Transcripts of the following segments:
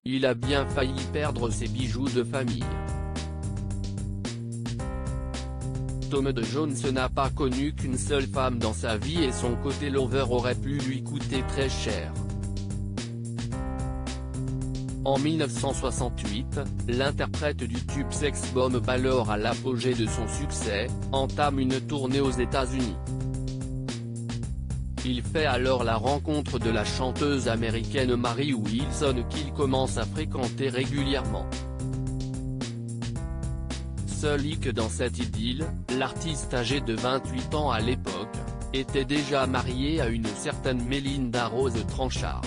il a bien failli perdre ses bijoux de famille. Tom Jones n'a pas connu qu'une seule femme dans sa vie et son côté lover aurait pu lui coûter très cher. En 1968, l'interprète du tube Sex Bomb alors à l'apogée de son succès, entame une tournée aux États-Unis. Il fait alors la rencontre de la chanteuse américaine Mary Wilson qu'il commence à fréquenter régulièrement. Seul hic dans cette idylle, l'artiste âgé de 28 ans à l'époque, était déjà marié à une certaine Melinda Rose Tranchard.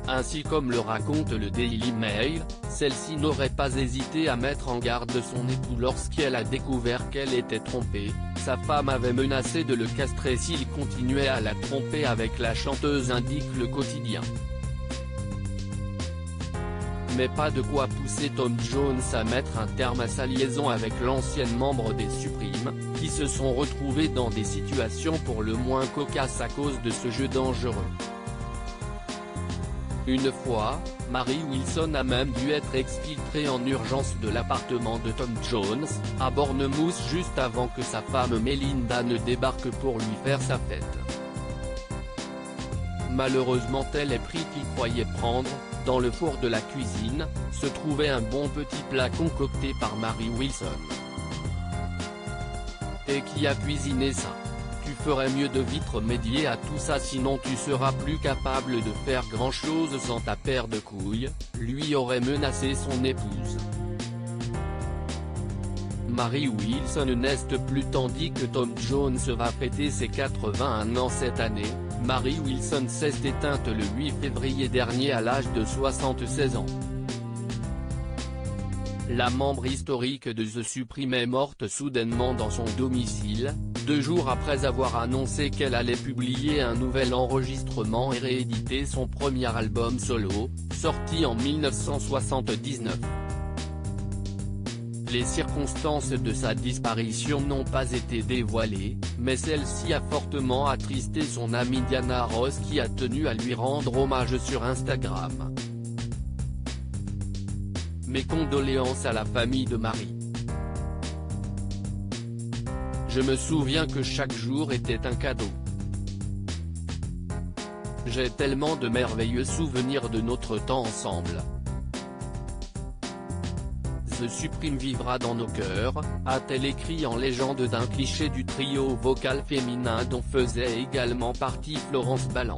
Ainsi comme le raconte le Daily Mail, celle-ci n'aurait pas hésité à mettre en garde son époux lorsqu'elle a découvert qu'elle était trompée. Sa femme avait menacé de le castrer s'il continuait à la tromper avec la chanteuse, indique le quotidien. Mais pas de quoi pousser Tom Jones à mettre un terme à sa liaison avec l'ancienne membre des Supremes, qui se sont retrouvés dans des situations pour le moins cocasses à cause de ce jeu dangereux. Une fois, Mary Wilson a même dû être exfiltrée en urgence de l'appartement de Tom Jones, à Bournemouth juste avant que sa femme Melinda ne débarque pour lui faire sa fête. Malheureusement tel est pris qu'il croyait prendre, dans le four de la cuisine, se trouvait un bon petit plat concocté par Mary Wilson. Et qui a cuisiné ça? Tu ferais mieux de vite remédier à tout ça, sinon tu seras plus capable de faire grand chose sans ta paire de couilles, lui aurait menacé son épouse. Mary Wilson n'est plus, tandis que Tom Jones va fêter ses 81 ans cette année. Mary Wilson s'est éteinte le 8 février dernier à l'âge de 76 ans. La membre historique de The Supremes est morte soudainement dans son domicile, 2 jours après avoir annoncé qu'elle allait publier un nouvel enregistrement et rééditer son premier album solo, sorti en 1979. Les circonstances de sa disparition n'ont pas été dévoilées, mais celle-ci a fortement attristé son amie Diana Ross qui a tenu à lui rendre hommage sur Instagram. Mes condoléances à la famille de Mary. Je me souviens que chaque jour était un cadeau. J'ai tellement de merveilleux souvenirs de notre temps ensemble. The Supreme vivra dans nos cœurs, a-t-elle écrit en légende d'un cliché du trio vocal féminin dont faisait également partie Florence Ballan.